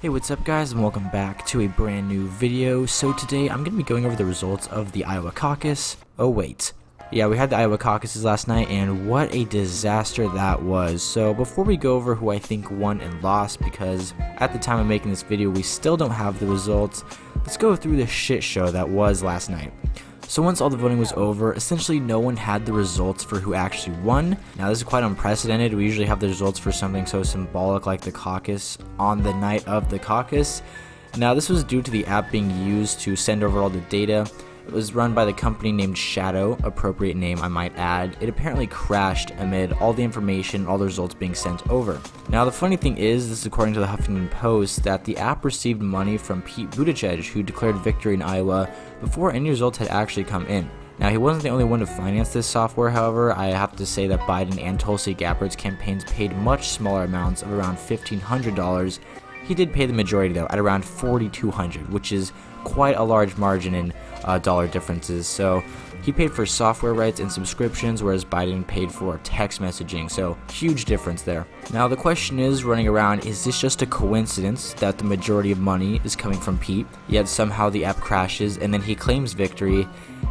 Hey, what's up guys, and welcome back to a brand new video. So today I'm going to be going over the results of the Iowa caucus. Oh wait, yeah, we had the Iowa caucuses last night, and what a disaster that was. So before we go over who I think won and lost, because at the time of making this video we still don't have the results, let's go through the shit show that was last night. So once all the voting was over, essentially no one had the results for who actually won. Now this is quite unprecedented. We usually have the results for something so symbolic like the caucus on the night of the caucus. Now this was due to the app being used to send over all the data. It was run by the company named Shadow, appropriate name I might add. It apparently crashed amid all the information, all the results being sent over. Now the funny thing is, this is according to the Huffington Post, that the app received money from Pete Buttigieg, who declared victory in Iowa before any results had actually come in. Now he wasn't the only one to finance this software, however. I have to say that Biden and Tulsi Gabbard's campaigns paid much smaller amounts of around $1,500. He did pay the majority though, at around $4,200, which is quite a large margin in dollar differences. So he paid for software rights and subscriptions, whereas Biden paid for text messaging, so huge difference there. Now the question is running around, is this just a coincidence that the majority of money is coming from Pete, yet somehow the app crashes and then he claims victory?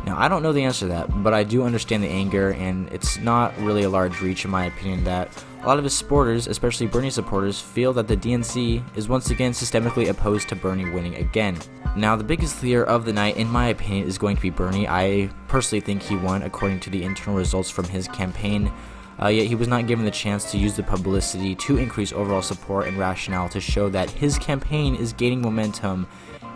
Now I don't know the answer to that, but I do understand the anger, and it's not really a large reach in my opinion that a lot of his supporters, especially Bernie supporters, feel that the DNC is once again systemically opposed to Bernie winning again. Now the biggest leader of the night in my opinion is going to be Bernie. I personally think he won according to the internal results from his campaign, yet he was not given the chance to use the publicity to increase overall support and rationale to show that his campaign is gaining momentum,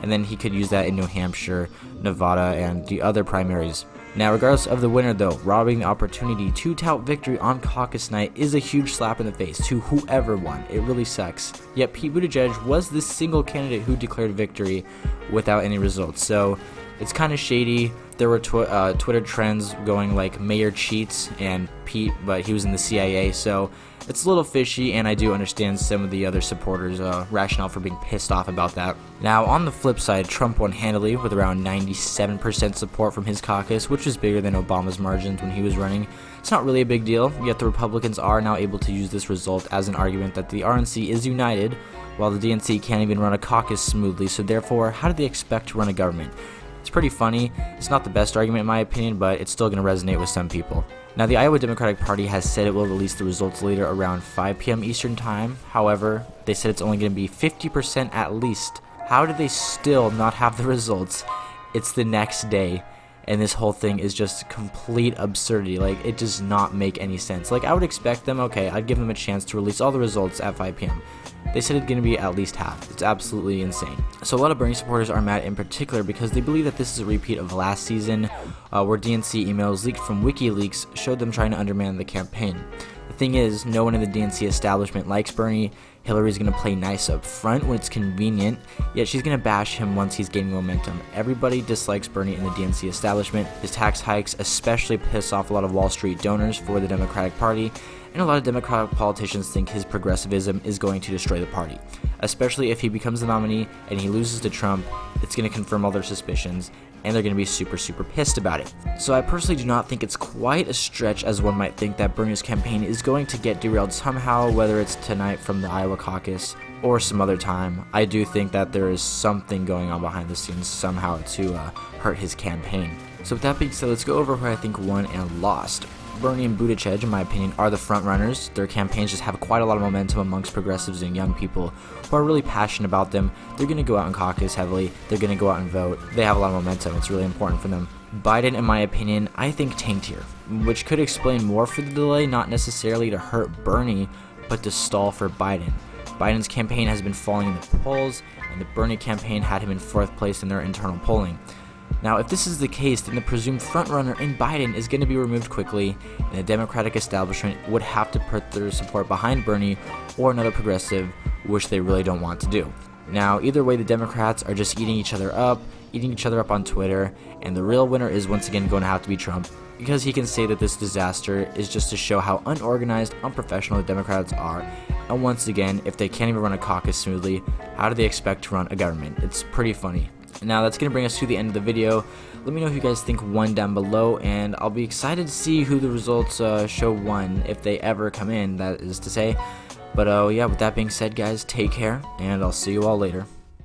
and then he could use that in New Hampshire, Nevada, and the other primaries. Now regardless of the winner though, robbing the opportunity to tout victory on caucus night is a huge slap in the face to whoever won. It really sucks. Yet Pete Buttigieg was the single candidate who declared victory without any results, so it's kind of shady. There were Twitter trends going like Mayor cheats and Pete, but he was in the CIA, so it's a little fishy, and I do understand some of the other supporters' rationale for being pissed off about that. Now on the flip side, Trump won handily with around 97% support from his caucus, which is bigger than Obama's margins when he was running. It's not really a big deal, yet the Republicans are now able to use this result as an argument that the RNC is united, while the DNC can't even run a caucus smoothly, so therefore how do they expect to run a government? It's pretty funny. It's not the best argument in my opinion, but it's still going to resonate with some people. Now the Iowa Democratic Party has said it will release the results later around 5 p.m. Eastern time. However, they said it's only going to be 50% at least. How do they still not have the results? It's the next day, and this whole thing is just complete absurdity. Like, it does not make any sense. Like, I would expect them, okay, I'd give them a chance to release all the results at 5 p.m. They said it's going to be at least half. It's absolutely insane. So a lot of Bernie supporters are mad in particular because they believe that this is a repeat of last season, where DNC emails leaked from WikiLeaks showed them trying to undermine the campaign. The thing is, no one in the DNC establishment likes Bernie. Hillary's going to play nice up front when it's convenient, yet she's going to bash him once he's gaining momentum. Everybody dislikes Bernie in the DNC establishment. His tax hikes especially piss off a lot of Wall Street donors for the Democratic Party, and a lot of Democratic politicians think his progressivism is going to destroy the party. Especially if he becomes the nominee and he loses to Trump, it's going to confirm all their suspicions, and they're going to be super pissed about it. So I personally do not think it's quite a stretch as one might think that Bernie's campaign is going to get derailed somehow, whether it's tonight from the Iowa caucus or some other time. I do think that there is something going on behind the scenes somehow to hurt his campaign. So with that being said, let's go over who I think won and lost. Bernie and Buttigieg, in my opinion, are the front runners. Their campaigns just have quite a lot of momentum amongst progressives and young people who are really passionate about them. They're going to go out and caucus heavily. They're going to go out and vote. They have a lot of momentum. It's really important for them. Biden, in my opinion, I think tanked here, which could explain more for the delay, not necessarily to hurt Bernie, but to stall for Biden. Biden's campaign has been falling in the polls, and the Bernie campaign had him in 4th place in their internal polling. Now, if this is the case, then the presumed frontrunner in Biden is going to be removed quickly, and the Democratic establishment would have to put their support behind Bernie or another progressive, which they really don't want to do. Now, either way, the Democrats are just eating each other up on Twitter, and the real winner is once again going to have to be Trump, because he can say that this disaster is just to show how unorganized, unprofessional the Democrats are. And once again, if they can't even run a caucus smoothly, how do they expect to run a government? It's pretty funny. Now that's going to bring us to the end of the video. Let me know who you guys think won down below, and I'll be excited to see who the results show won, if they ever come in, that is to say. But yeah, with that being said, guys, take care, and I'll see you all later.